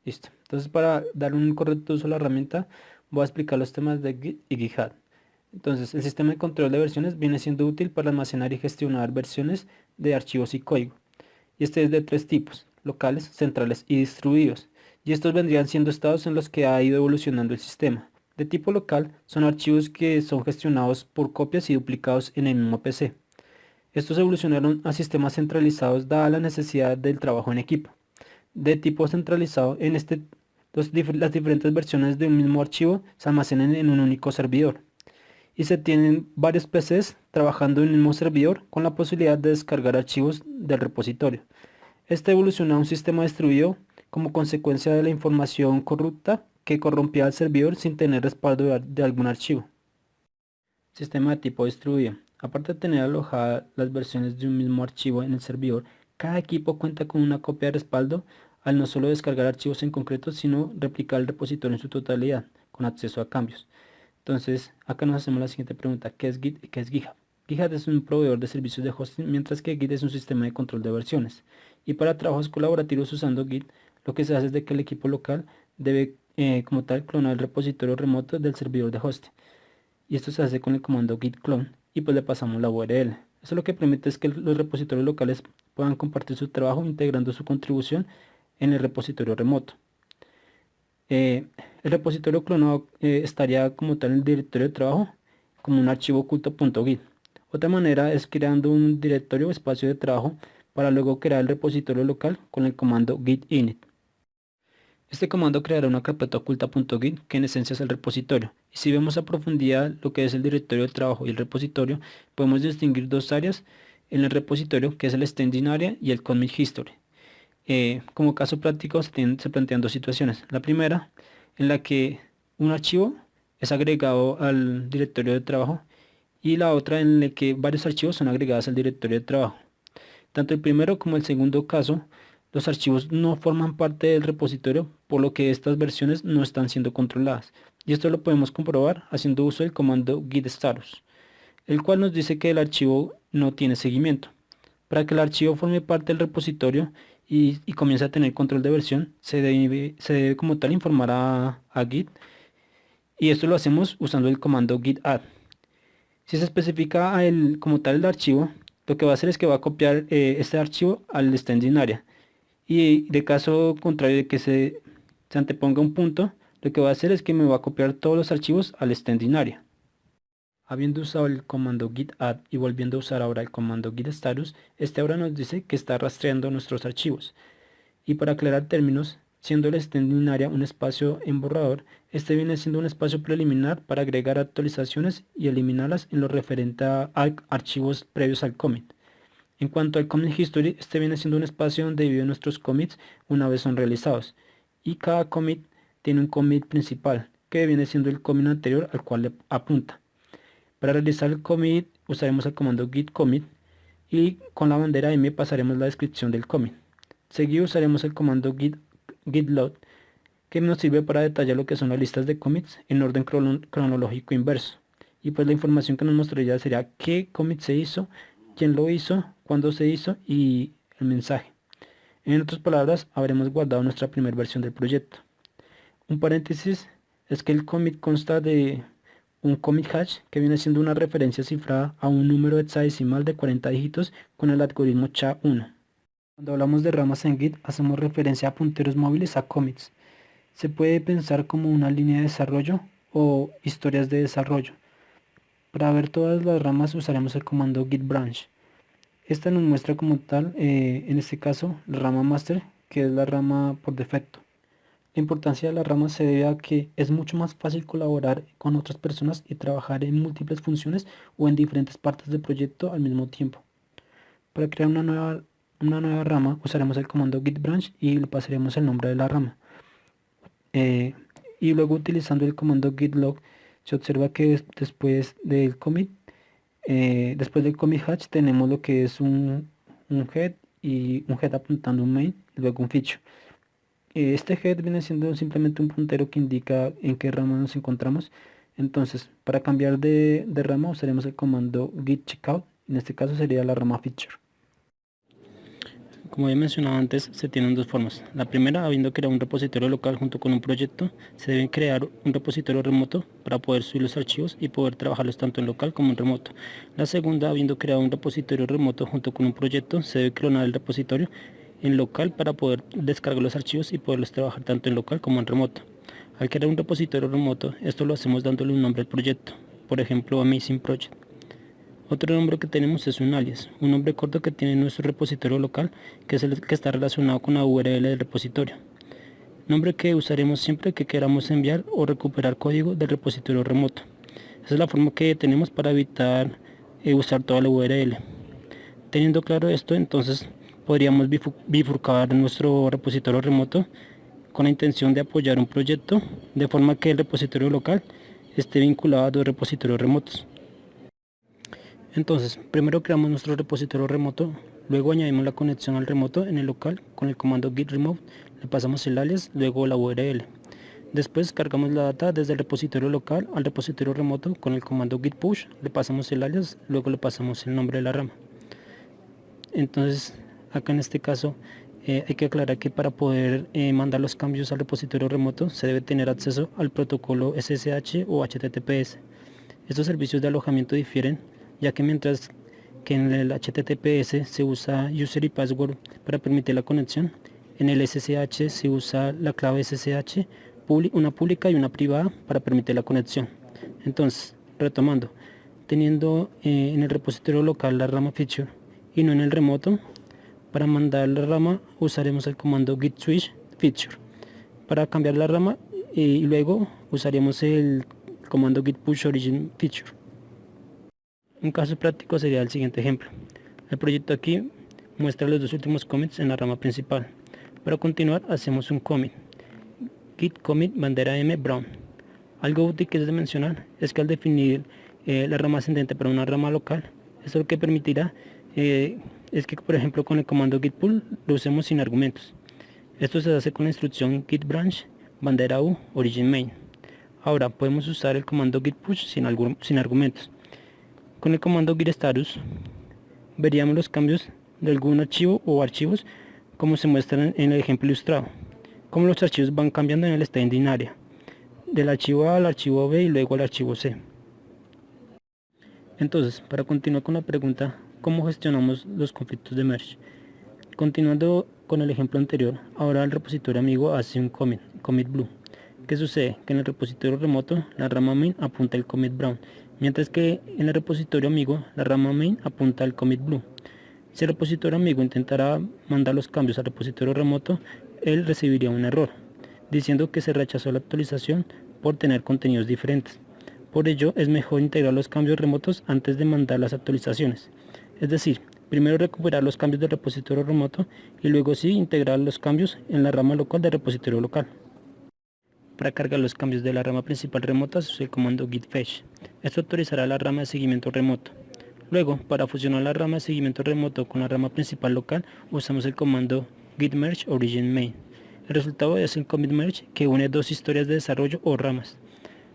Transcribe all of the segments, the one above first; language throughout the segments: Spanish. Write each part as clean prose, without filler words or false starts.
Listo. Entonces, para dar un correcto uso a la herramienta, voy a explicar los temas de Git y GitHub. Entonces, el sistema de control de versiones viene siendo útil para almacenar y gestionar versiones de archivos y código. Y este es de tres tipos: locales, centrales y distribuidos. Y estos vendrían siendo estados en los que ha ido evolucionando el sistema. De tipo local son archivos que son gestionados por copias y duplicados en el mismo PC. Estos evolucionaron a sistemas centralizados dada la necesidad del trabajo en equipo. De tipo centralizado, las diferentes versiones de un mismo archivo se almacenan en un único servidor y se tienen varios PCs trabajando en el mismo servidor con la posibilidad de descargar archivos del repositorio. Este evolucionó a un sistema distribuido como consecuencia de la información corrupta que corrompía al servidor sin tener respaldo de algún archivo. Sistema de tipo distribuido. Aparte de tener alojadas las versiones de un mismo archivo en el servidor, cada equipo cuenta con una copia de respaldo al no solo descargar archivos en concreto, sino replicar el repositorio en su totalidad, con acceso a cambios. Entonces, acá nos hacemos la siguiente pregunta: ¿qué es Git y qué es GitHub? GitHub es un proveedor de servicios de hosting, mientras que Git es un sistema de control de versiones. Y para trabajos colaborativos usando Git, lo que se hace es de que el equipo local debe, como tal, clonar el repositorio remoto del servidor de hosting. Y esto se hace con el comando git clone y pues le pasamos la URL. Eso lo que permite es que los repositorios locales puedan compartir su trabajo integrando su contribución en el repositorio remoto. El repositorio clonado estaría como tal en el directorio de trabajo como un archivo oculto.git. Otra manera es creando un directorio o espacio de trabajo para luego crear el repositorio local con el comando git init. Este comando creará una carpeta oculta.git que en esencia es el repositorio. Y si vemos a profundidad lo que es el directorio de trabajo y el repositorio, podemos distinguir dos áreas en el repositorio, que es el staging area y el commit history. Como caso práctico se plantean dos situaciones. La primera, en la que un archivo es agregado al directorio de trabajo, y la otra en la que varios archivos son agregados al directorio de trabajo. Tanto el primero como el segundo caso, los archivos no forman parte del repositorio, por lo que estas versiones no están siendo controladas. Y esto lo podemos comprobar haciendo uso del comando git status, el cual nos dice que el archivo no tiene seguimiento. Para que el archivo forme parte del repositorio y comience a tener control de versión, se debe como tal informar a Git, y esto lo hacemos usando el comando git add. Si se especifica como tal el archivo, lo que va a hacer es que va a copiar este archivo al staging area. Y de caso contrario de que se anteponga un punto, lo que va a hacer es que me va a copiar todos los archivos al staging area. Habiendo usado el comando git add y volviendo a usar ahora el comando git status, este ahora nos dice que está rastreando nuestros archivos. Y para aclarar términos, siendo el staging area un espacio en borrador, este viene siendo un espacio preliminar para agregar actualizaciones y eliminarlas en lo referente a archivos previos al commit. En cuanto al commit history, este viene siendo un espacio donde viven nuestros commits una vez son realizados. Y cada commit tiene un commit principal, que viene siendo el commit anterior al cual le apunta. Para realizar el commit usaremos el comando git commit y con la bandera M pasaremos la descripción del commit. Seguido usaremos el comando git load, que nos sirve para detallar lo que son las listas de commits en orden cronológico inverso. Y pues la información que nos mostraría sería qué commit se hizo, quién lo hizo, cuándo se hizo y el mensaje. En otras palabras, habremos guardado nuestra primera versión del proyecto. Un paréntesis es que el commit consta de un commit hash, que viene siendo una referencia cifrada a un número hexadecimal de 40 dígitos con el algoritmo SHA-1. Cuando hablamos de ramas en Git, hacemos referencia a punteros móviles a commits. Se puede pensar como una línea de desarrollo o historias de desarrollo. Para ver todas las ramas usaremos el comando git branch. Esta nos muestra como tal, en este caso, la rama master, que es la rama por defecto. La importancia de la rama se debe a que es mucho más fácil colaborar con otras personas y trabajar en múltiples funciones o en diferentes partes del proyecto al mismo tiempo. Para crear una nueva rama usaremos el comando git branch y le pasaremos el nombre de la rama. Eh, y luego utilizando el comando git log se observa que después del commit hash tenemos lo que es un head y un head apuntando un main y luego un feature. Este head viene siendo simplemente un puntero que indica en qué rama nos encontramos. Entonces, para cambiar de rama usaremos el comando git checkout. En este caso sería la rama feature. Como he mencionado antes, se tienen dos formas. La primera, habiendo creado un repositorio local junto con un proyecto, se debe crear un repositorio remoto para poder subir los archivos y poder trabajarlos tanto en local como en remoto. La segunda, habiendo creado un repositorio remoto junto con un proyecto, se debe clonar el repositorio en local para poder descargar los archivos y poderlos trabajar tanto en local como en remoto. Al crear un repositorio remoto, esto lo hacemos dándole un nombre al proyecto, por ejemplo Amazing Project. Otro nombre que tenemos es un alias, un nombre corto que tiene nuestro repositorio local, que es el que está relacionado con la URL del repositorio. Nombre que usaremos siempre que queramos enviar o recuperar código del repositorio remoto. Esa es la forma que tenemos para evitar usar toda la URL. Teniendo claro esto, entonces podríamos bifurcar nuestro repositorio remoto con la intención de apoyar un proyecto de forma que el repositorio local esté vinculado a dos repositorios remotos. Entonces, primero creamos nuestro repositorio remoto, luego añadimos la conexión al remoto en el local con el comando git remove, le pasamos el alias, luego la URL. Después cargamos la data desde el repositorio local al repositorio remoto con el comando git push, le pasamos el alias, luego le pasamos el nombre de la rama. Entonces, acá en este caso hay que aclarar que para poder mandar los cambios al repositorio remoto se debe tener acceso al protocolo SSH o HTTPS. Estos servicios de alojamiento difieren, ya que mientras que en el HTTPS se usa user y password para permitir la conexión, en el SSH se usa la clave SSH, una pública y una privada para permitir la conexión. Entonces, retomando, teniendo en el repositorio local la rama feature y no en el remoto, para mandar la rama usaremos el comando git switch feature. Para cambiar la rama y luego usaríamos el comando git push origin feature. Un caso práctico sería el siguiente ejemplo. El proyecto aquí muestra los dos últimos commits en la rama principal. Para continuar hacemos un commit, git commit bandera m brown. Algo útil que es de mencionar es que al definir la rama ascendente para una rama local, esto lo que permitirá es que, por ejemplo, con el comando git pull lo usemos sin argumentos. Esto se hace con la instrucción git branch bandera u origin main. Ahora podemos usar el comando git push sin argumentos. Con el comando git status veríamos los cambios de algún archivo o archivos como se muestran en el ejemplo ilustrado, como los archivos van cambiando en el staging area, del archivo A al archivo B y luego al archivo C. Entonces, para continuar con la pregunta, ¿cómo gestionamos los conflictos de merge? Continuando con el ejemplo anterior, ahora el repositorio amigo hace un commit blue. ¿Qué sucede? Que en el repositorio remoto la rama main apunta al commit brown, mientras que en el repositorio amigo la rama main apunta al commit blue. Si el repositorio amigo intentará mandar los cambios al repositorio remoto, él recibiría un error, diciendo que se rechazó la actualización por tener contenidos diferentes. Por ello, es mejor integrar los cambios remotos antes de mandar las actualizaciones. Es decir, primero recuperar los cambios del repositorio remoto y luego sí integrar los cambios en la rama local del repositorio local. Para cargar los cambios de la rama principal remota se usa el comando git fetch. Esto autorizará la rama de seguimiento remoto. Luego, para fusionar la rama de seguimiento remoto con la rama principal local, usamos el comando git merge origin main. El resultado es el commit merge que une dos historias de desarrollo o ramas.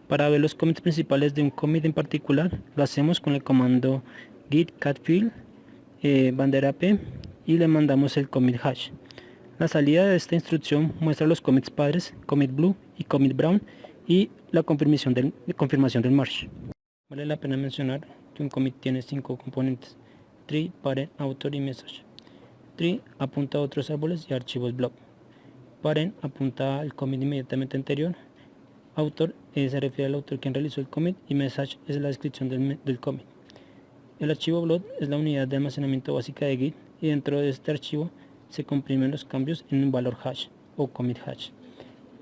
Para ver los commits principales de un commit en particular, lo hacemos con el comando git catfill bandera p y le mandamos el commit hash. La salida de esta instrucción muestra los commits padres, commit blue y commit brown y la confirmación del merge. Vale la pena mencionar que un commit tiene 5 componentes: tree, parent, author y message. Tree apunta a otros árboles y archivos blob. Parent apunta al commit inmediatamente anterior. Author se refiere al autor quien realizó el commit y message es la descripción del commit. El archivo blob es la unidad de almacenamiento básica de Git y dentro de este archivo se comprimen los cambios en un valor hash o commit hash.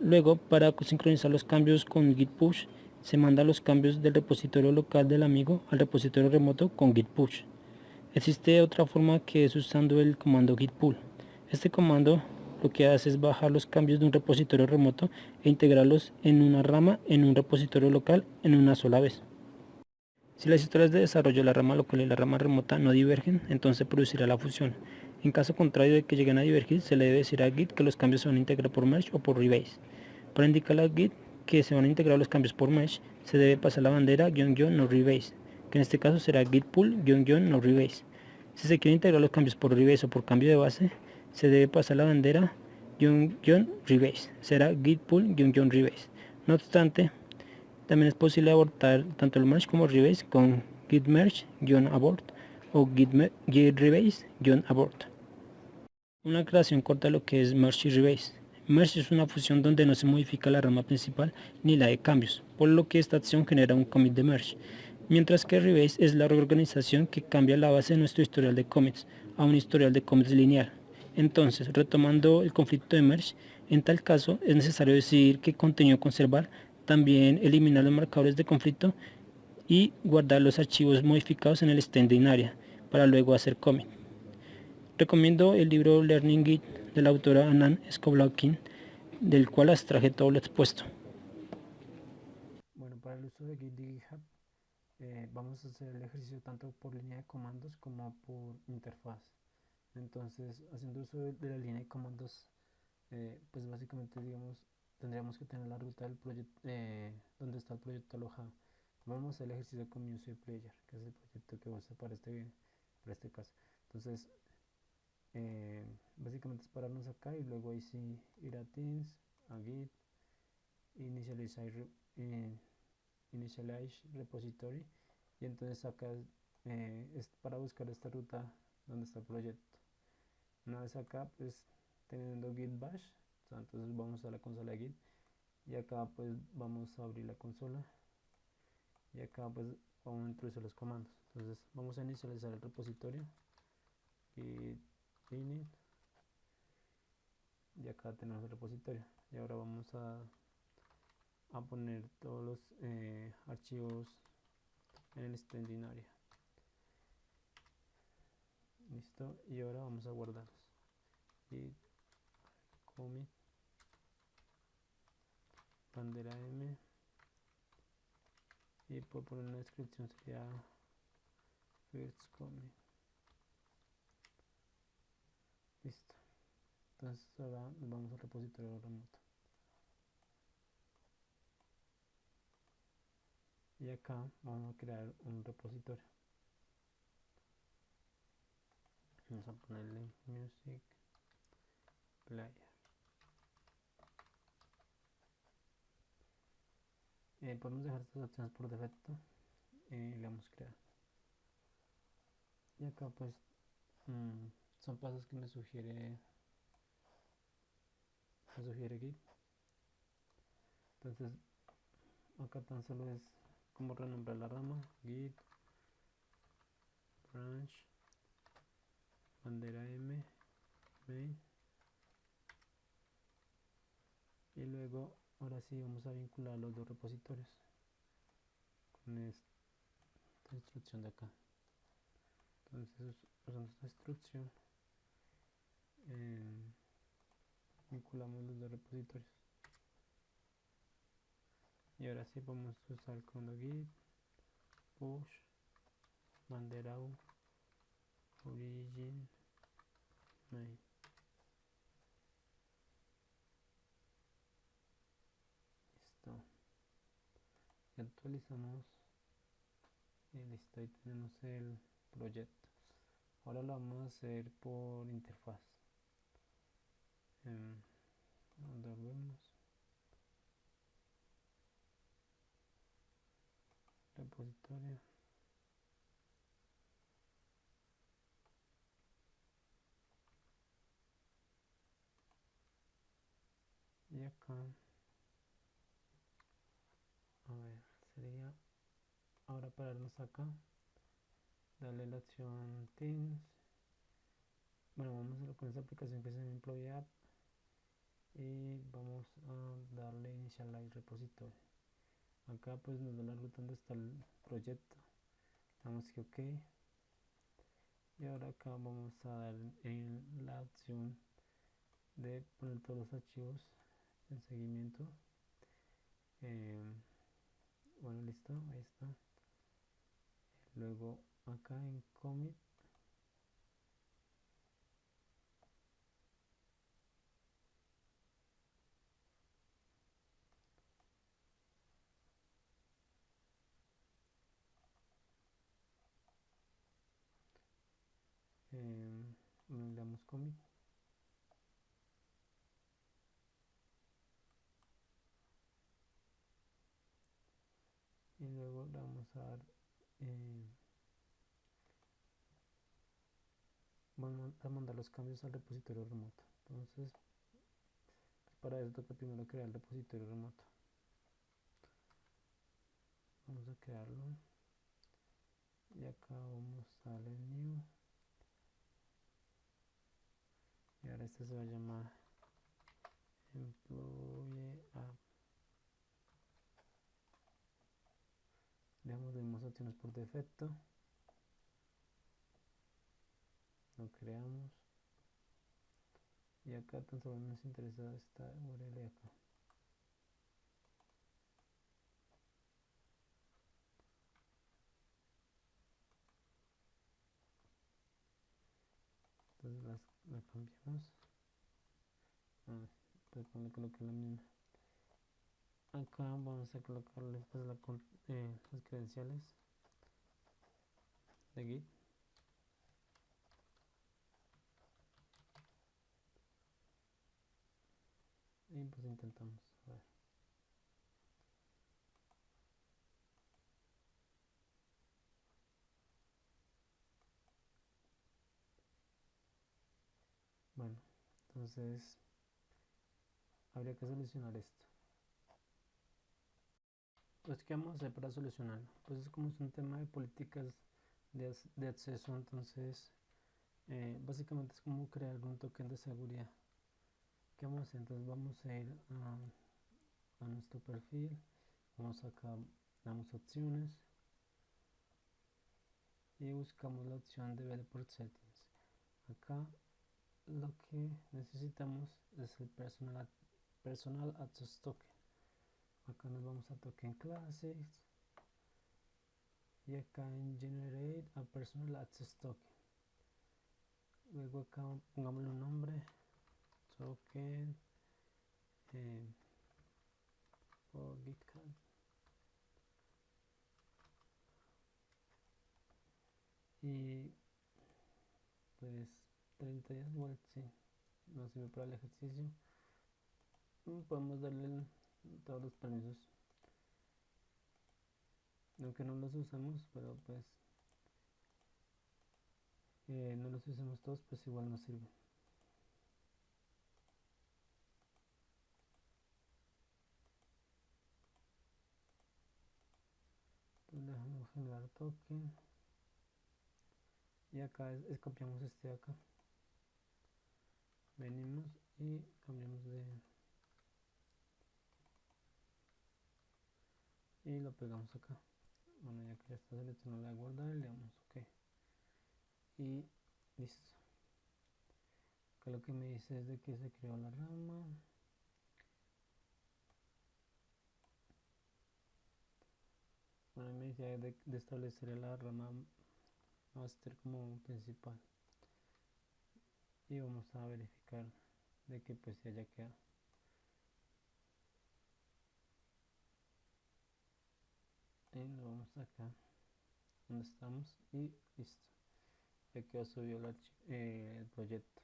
Luego, para sincronizar los cambios con git push, se manda los cambios del repositorio local del amigo al repositorio remoto con git push. Existe otra forma que es usando el comando git pull. Este comando lo que hace es bajar los cambios de un repositorio remoto e integrarlos en una rama en un repositorio local en una sola vez. Si las historias de desarrollo de la rama local y la rama remota no divergen, entonces producirá la fusión. En caso contrario de que lleguen a divergir, se le debe decir a Git que los cambios se van a integrar por merge o por rebase. Para indicarle a Git que se van a integrar los cambios por merge, se debe pasar la bandera --no rebase, que en este caso será git pull --no rebase. Si se quiere integrar los cambios por rebase o por cambio de base, se debe pasar la bandera rebase. Será git pull rebase. No obstante, también es posible abortar tanto el merge como rebase con git merge-abort o git rebase-abort. Una aclaración corta de lo que es merge y rebase. Merge es una fusión donde no se modifica la rama principal ni la de cambios, por lo que esta acción genera un commit de merge, mientras que rebase es la reorganización que cambia la base de nuestro historial de commits a un historial de commits lineal. Entonces, retomando el conflicto de merge, en tal caso es necesario decidir qué contenido conservar, también eliminar los marcadores de conflicto y guardar los archivos modificados en el staging area para luego hacer commit. Recomiendo el libro Learning Git de la autora Anand Skoblakin, del cual extraje todo lo expuesto. Bueno, para el uso de Git y GitHub vamos a hacer el ejercicio tanto por línea de comandos como por interfaz. Entonces, haciendo uso de la línea de comandos, pues básicamente digamos tendríamos que tener la ruta del proyecto donde está el proyecto alojado. Vamos a hacer el ejercicio con Music Player, que es el proyecto que usa para este caso. Entonces, básicamente es pararnos acá y luego ahí sí ir a Teams, a Git, initialize repository, y entonces acá es para buscar esta ruta donde está el proyecto. Una vez acá, pues teniendo git bash, entonces vamos a la consola de git y acá pues vamos a abrir la consola y acá pues vamos a introducir los comandos. Entonces vamos a inicializar el repositorio git init y acá tenemos el repositorio, y ahora vamos a poner todos los archivos en el staging area. Listo, y ahora vamos a guardarlos. Git commit bandera m, y por poner una descripción sería first commit. Listo, entonces ahora nos vamos al repositorio remoto y acá vamos a crear un repositorio. Vamos a ponerle music player. Podemos dejar estas opciones por defecto y le damos crear. Y acá pues son pasos que me sugiere Git. Entonces acá tan solo es como renombrar la rama, git branch bandera m main, y luego ahora sí vamos a vincular los dos repositorios con esta instrucción de acá. Entonces usando esta instrucción vinculamos los dos repositorios, y ahora sí vamos a usar el comando git push bandera origin main. Listo, y actualizamos y listo, ahí tenemos el proyecto. Ahora lo vamos a hacer por interfaz. Volvemos repositorio y acá, a ver, sería ahora pararnos acá, darle la opción Teams. Bueno, vamos a hacerlo con esta aplicación que se llama Employee App y vamos a darle Initialize Repository. Acá pues nos da la ruta donde está el proyecto, damos que OK, y ahora acá vamos a dar en la opción de poner todos los archivos en seguimiento. Bueno, listo, ahí está. Luego acá en commit le damos commit luego le vamos a dar, eh, vamos a mandar los cambios al repositorio remoto. Entonces, pues para eso toca primero crear el repositorio remoto. Vamos a crearlo y acá vamos a darle new, y ahora este se va a llamar employee app. Le damos las mismas opciones por defecto, lo creamos y acá tan solo nos interesa esta URL acá. Entonces la cambiamos. Pues le coloqué la misma. Acá vamos a colocarle pues las credenciales de Git. Y pues intentamos. A ver. Bueno, entonces habría que solucionar esto. Pues, ¿qué vamos a hacer para solucionarlo? Pues es como es un tema de políticas de acceso, entonces básicamente es como crear un token de seguridad. ¿Qué vamos a hacer? Entonces vamos a ir a nuestro perfil, vamos acá, damos opciones y buscamos la opción de Developer Settings. Acá lo que necesitamos es el personal access token. Acá nos vamos a token classes y acá en generate a personal access token. Luego acá pongámosle un nombre, token por GitHub. Y pues 30 días igual, sí, nos sirve para el ejercicio. Podemos darle todos los permisos, aunque no los usamos, pero pues no los usemos todos, pues igual nos sirve. Entonces dejamos generar token y acá copiamos este de acá, venimos y cambiamos y lo pegamos acá. Bueno, ya que ya está seleccionado, la guardar y le damos ok y listo. Acá lo que me dice es de que se creó la rama. Bueno, me dice de establecer la rama master como principal y vamos a verificar de que pues se haya quedado. Y lo vamos acá donde estamos y listo, ya quedó subido el proyecto.